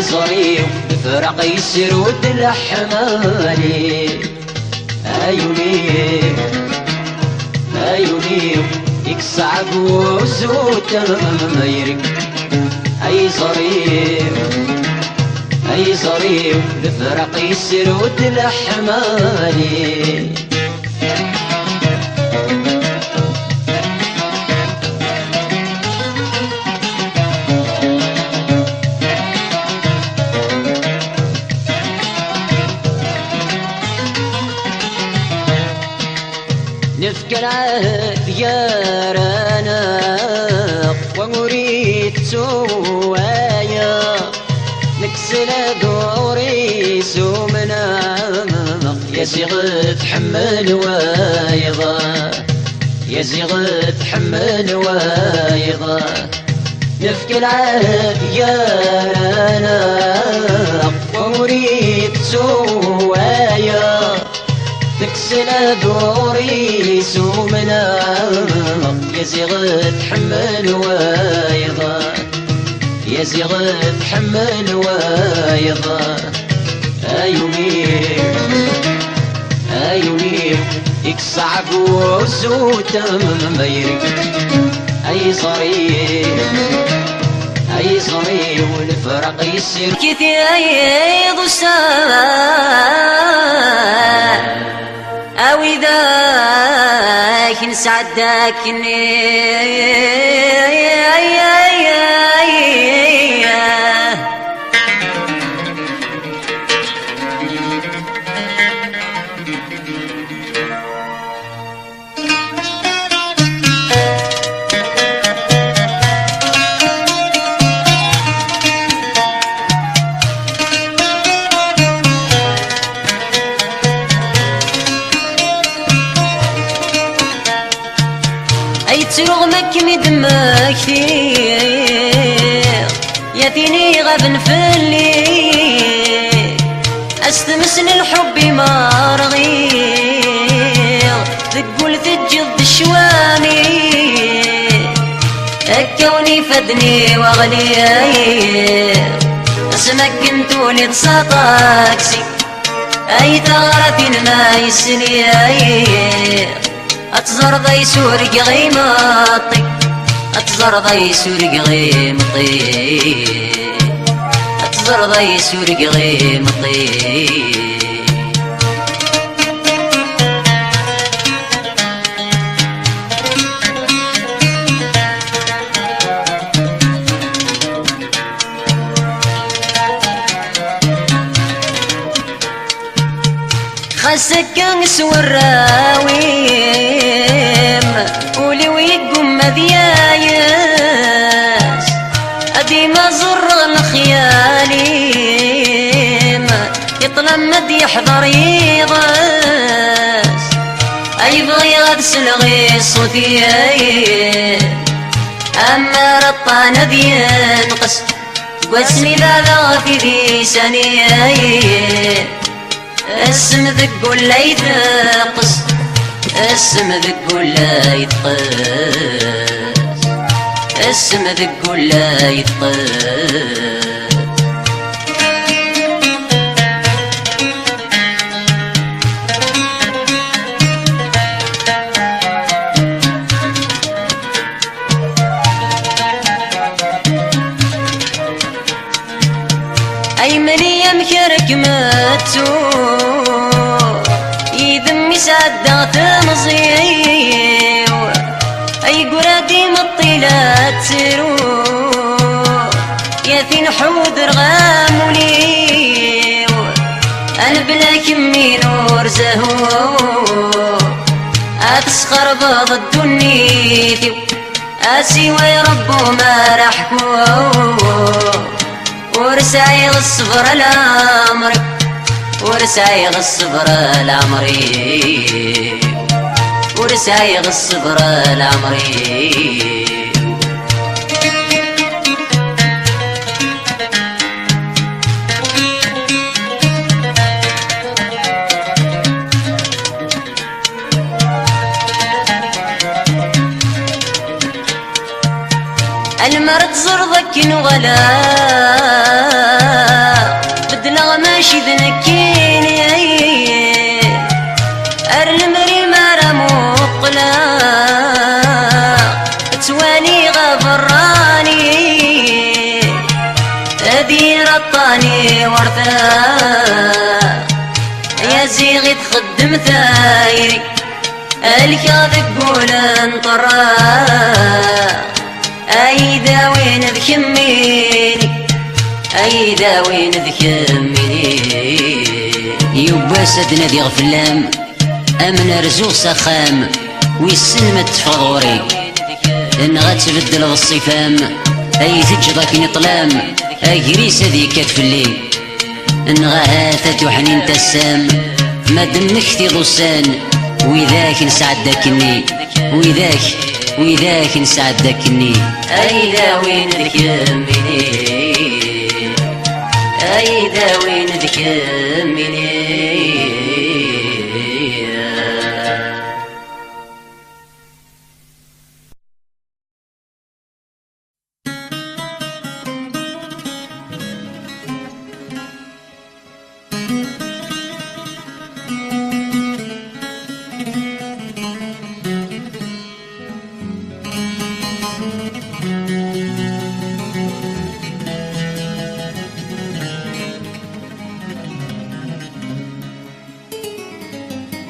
صريف الفرق يسير ود الحمالي أيونيو ديك صعب وسوت ما يرك أي صريف الفرق يسير ود الحمالي نفكر ديارنا ومريد سوايا نكسل دوري سومنا يا زيغ تحمل وايضا يا زيغ تحمل وايضا نفكر ديارنا ومريد سوايا تكسل دوري سومنا يا زيغ تحمل وايضا يا زيغ تحمل وايضا أيوني ديك صعب وسوت ما يرك أي صريح والفرق يسير كثير السماء أو إذا نسعدك رغمك مدمك كثير يا ثيني غبن في الليل استمسن الحب ما رغير تقول تجد شواني الكوني فدني واغلي اسمك كنتوني تصاطاكسي أي ثغرة ما يسني أتزرد يسورق غيمطي أتزرد يسورق غيمطي أتزرد يسورق غيمطي خسكن سوراويم ولي ويقوم مذيايس أديما زر الخياليم يطلمد يحضر يغس أي بغي غدسل غي صوتي أما رطان ذي ينقص قسني ذا ذا في سني اسم ذق ولا يثقس اسم ذق ولا يثقس اسم ذق ولا يثقس أي مريم كرك ماتو يذمي سعدات مزيو أي قرادي مطيلات سرو يا ثين حود رغام وليو أنا بلا كمي نور زهو أتسخر بض الدنيا أسي ويربو ما رحكو ورسايغ الصبر الأمر ورسايغ الصبر الأمري ورسايغ الصبر الأمري المرض زرضك نغلا بدنا ماشي ذنكيني ارلمري مارا مقلا تواني غفراني ادي رطاني ورثا يا زيغي تخدم ثايري الكاذب قول انطرا أيدا وين ذكميني أيدا وين ذكميني يبا سدنا ذي غفلام أمن رزوق سخام ويسن متفغوري إن غتبدل بالصفام أي تجضك نطلام أجريس ذي كتفلي إن غاثت وحنين تسام ما دمك ذي ضسان وذاك نسعدكني وذاك نسعدكني أيدا وين ذكمني أيدا وين ذكمني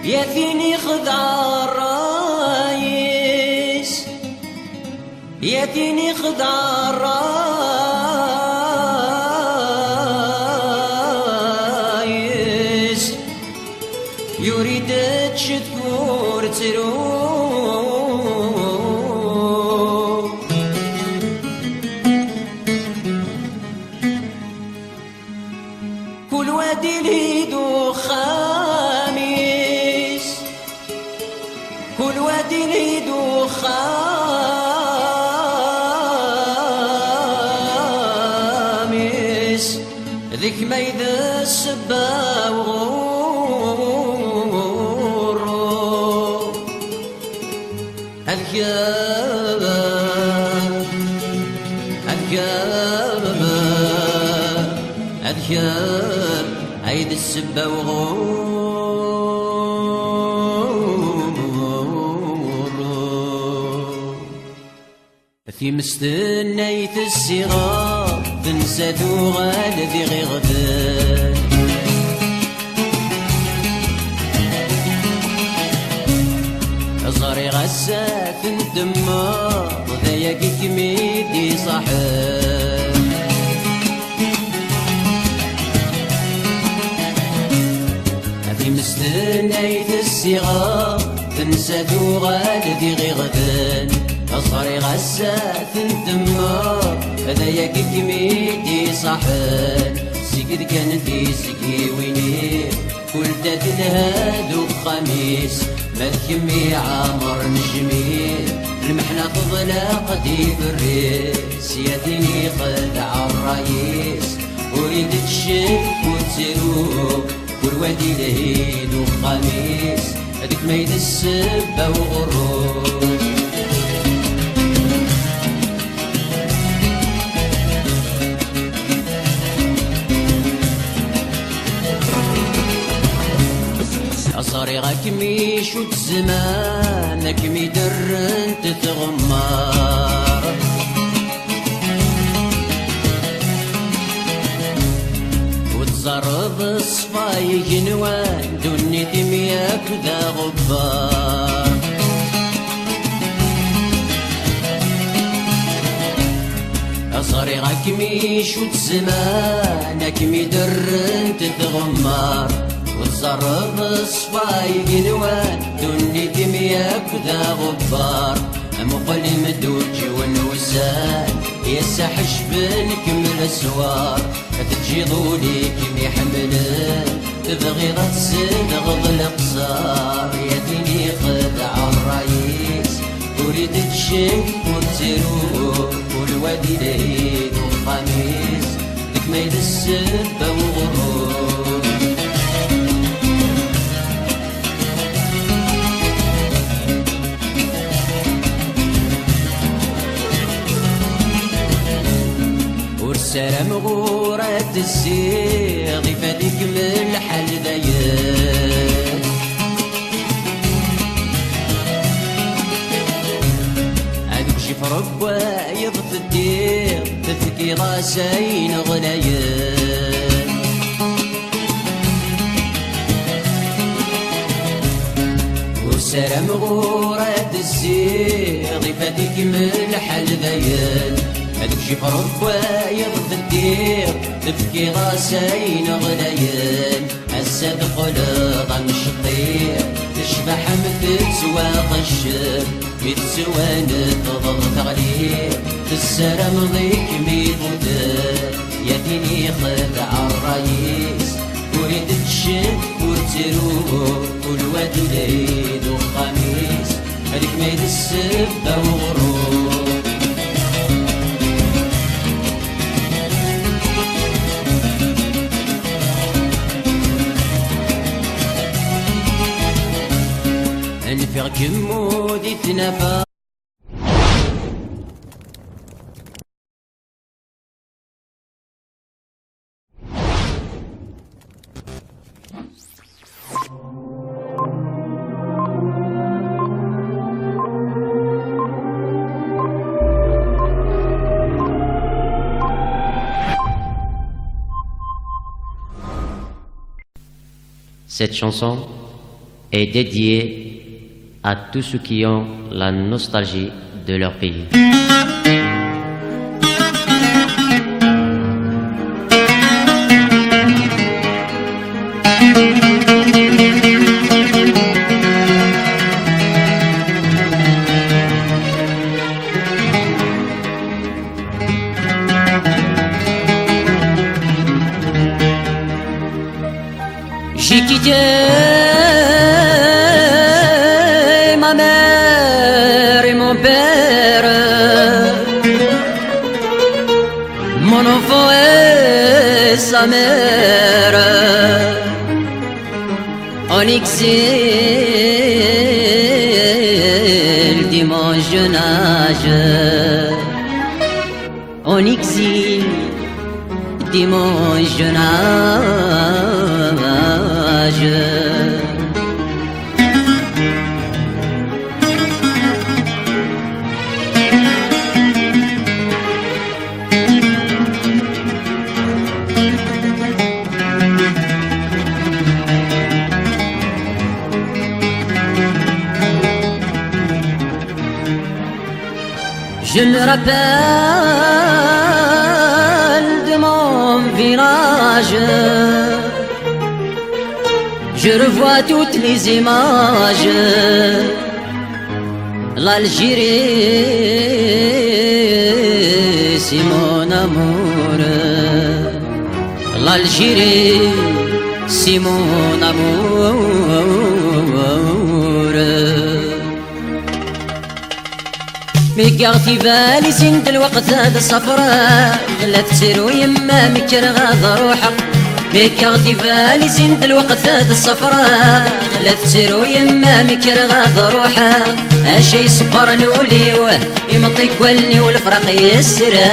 يا فيني خدع الرايس يا فيني خدع الرايس يريد تشكور تروح كل وادي ليدو خامس كل وادي ليدو خامس ذيك ما إذا السبا وغورو الكاب الكاب الكاب يد السبة وغور في مستنيت الصغار تنسى ثوغال ذي غي غدان صاري غسات الدمار وذايا كميدي صاحب في مستنيت الصغار تنسى ثوغال ذي غي غدان صاري غسات الدمار هذايا كميدي صاحب سيقد كان في سكي ويني كل تاتل هادو خميس ما تكمي عمر نجميل المحنة تضلق دي بالريس يديني خدع الرئيس وريد تشك وتروك كل وادي لهيد وخميس هذيك ميد السبة وغروس صاري غاكمي شو الزمان كمي درن تتغمر وتزرب الصفاي جنوان دوني دمياك ذا غبار صاري غاكمي شو الزمان كمي درن تتغمر وتزرب صفاي قنوان دوني دمياك ذا غبار مقلي مدوج والوسان يسحش بنكمل السوار تجي ضولي كم يحملن تبغي غتسدغ القصار يا ديني خدع الرئيس تريد تشك وتروح والوادي لهيد وخميس ديك ميد السبة وغرور سلام غورة الزيغ فاديك من الحل داير عادك شي فربا يضف الدير تفكي راسين غلاير وسلام غورة الزيغ فاديك من الحل داير هذاك شي فربا يضد الدير تبكي راسين غلايين هسا دخلت عن الشطير تشبح مثل سواق الشر يتسوى نتضل تغليل السلام ضيك ميتودر يا ديني خدع الرئيس وريد تشد وتروح والواد وليد وخميس هذيك ميد السبة وغرور انفغ كمودي تنفى Cette chanson est dédiée à tous ceux qui ont la nostalgie de leur pays. J'ai quitté ma mère et mon père, mon enfant et sa mère, en exil de mon jeune âge, en exil dimanche de nage. Je me rappelle de mon village. Je revois toutes les images. L'Algérie, c'est mon amour. L'Algérie, c'est mon amour. ميقاغ في بالي سند الوقت هذا الصفراء لا تسيرو يما مكر غاض روحك ميقاغ في بالي سند الوقت هذا الصفراء لا تسيرو يما مكر غاض روحك اشي يصبر نوليوه يمطيك ولني والفرق يسرى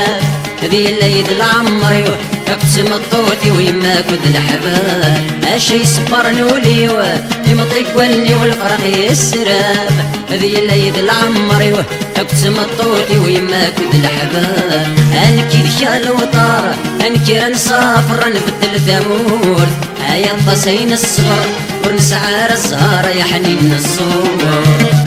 هذي الليل العمر يوه ابتسم الطوتي ويما كد الحباب اشي يصبر نوليوه يمطيك ولني والفرق يسرى هذي الليل العمر يوه ابتسم الطوتي ويما كد الحباب انكي ذكا الوطار انكي نسافر نبدل ثمور هيا انطسين الصغر ونسعى الزهر يا حنين الصور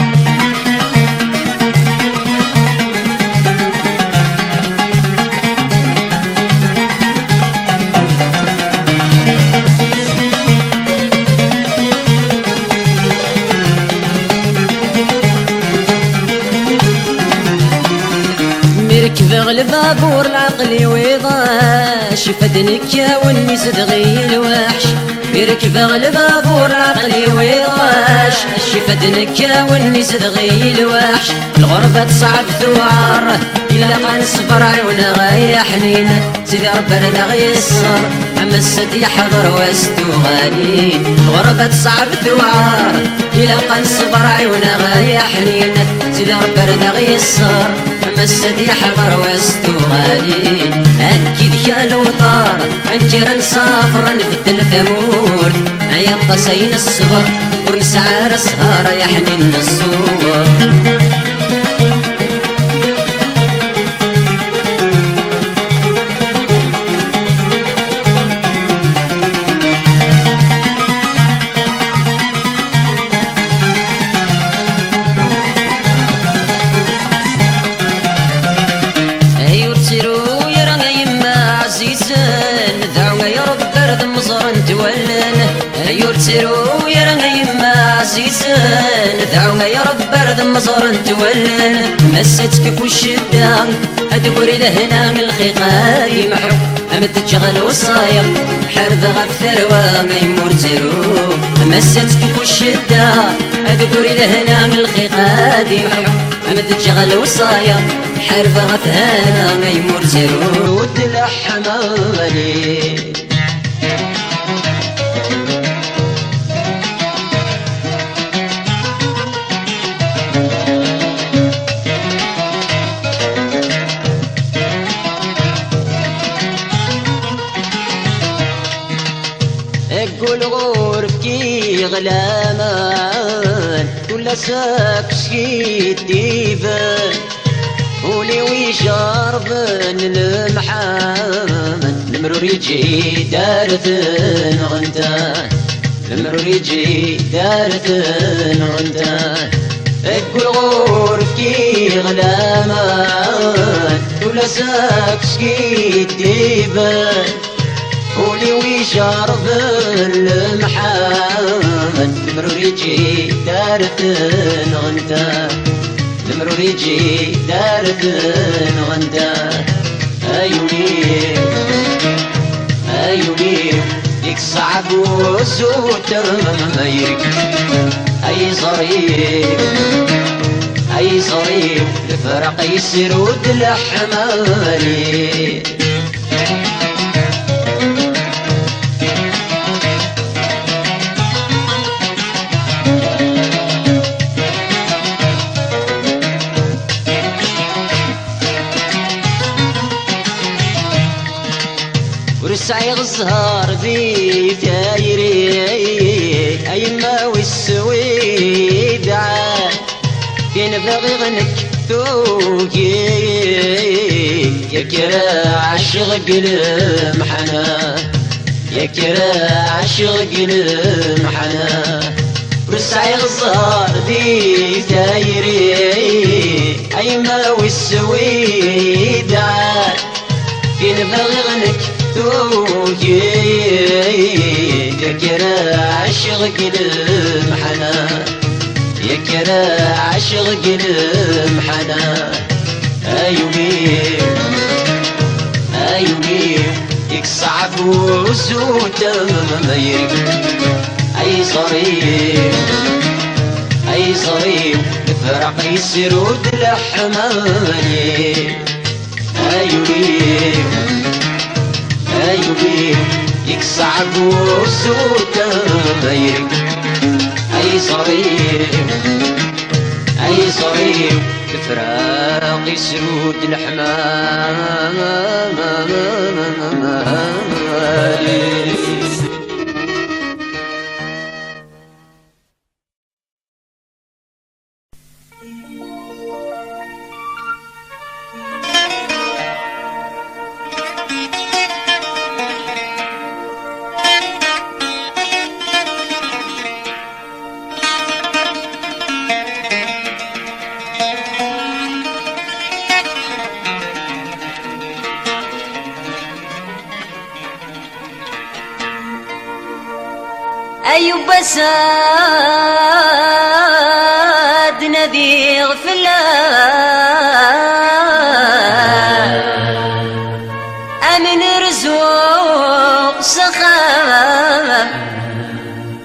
مركب البابور العقلي ويضاش فدنك يا والنيس تغي الوحش مركب البابور العقلي ويضاش فدنك يا والنيس تغي الوحش الغربة تصعب ثوار إلا غنصبر عيونا غاية حنين سيدي ربنا غيسر أما السد يحضر وستو غالين الغربة تصعب ثوار إلا غنصبر عيونا غاية حنين سيدي ربنا غيسر مسد يحضر وسط غالين أنكي ذكا الوطار أنكي نسافر نبدل ثمور هيا قصين الصبر ونسعى السهر يا حنين الصور يرسلوا يا يما عزيزان دعونا يا رب برد مزار تولن مستك والشدة هتقولي لهنا الخيقة يمحو أمد تشغل وصايا حرب غف ثروة ما يمور زيرو مستك والشدة هتقولي لهنا الخيقة يمحو أمد تشغل وصايا حرب غف هنا ما يمور زيرو ودلح مالي قول غرفتي غلامان ولا ساكسكي ديفان ولي ويشربن المحامن المرور يجي دارثن غنتان المرور يجي دارثن غنتان قول غرفتي غلامان ولا ساكسكي ديفان ولي ويشرب المحامن المرور يجي دارثن غنتا المرور يجي دارثن غنتا أيوني أيوني ديك صعب وسوتر ميرك أي صريف أي صريف الفرق يسرود الحمالي ورسعي الزهر ذي ثايري أيما والسويد عاد فين باغي غنك ثوقي يا كرا عشق المحنة يا كرا عشق المحنة ورسعي الزهر ذي ثايري أيما والسويد عاد فين باغي غنك ثوقي يا كرا عشق المحنة يا كرا عشق المحنة أيومي أيومي يكصعب وسود ما يريد أي صريف أي صريف الفرق يسرود الحماني أيومي أيومي يكصعب وسود ما يريد أي صريف أي صريف الفراق يسرود الحمام أيوب بساد نذير فلان أمن رزوق سخام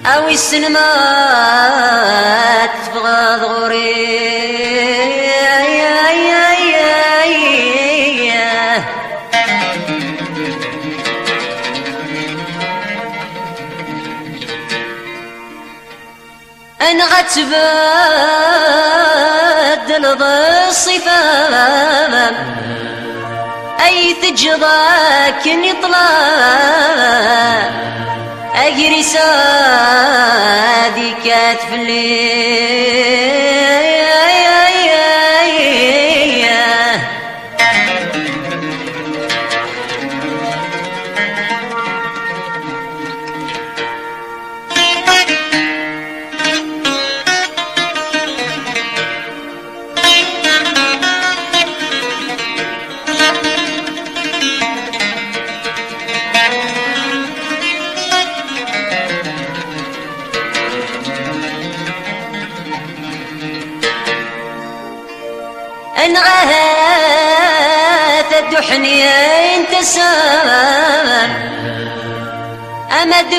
أو السلمات تبغى ضغوري أنا غتبدل بالصفات أي تجضاك نطلع أجري سادي كاتف انعهت الدحني انت سام أمد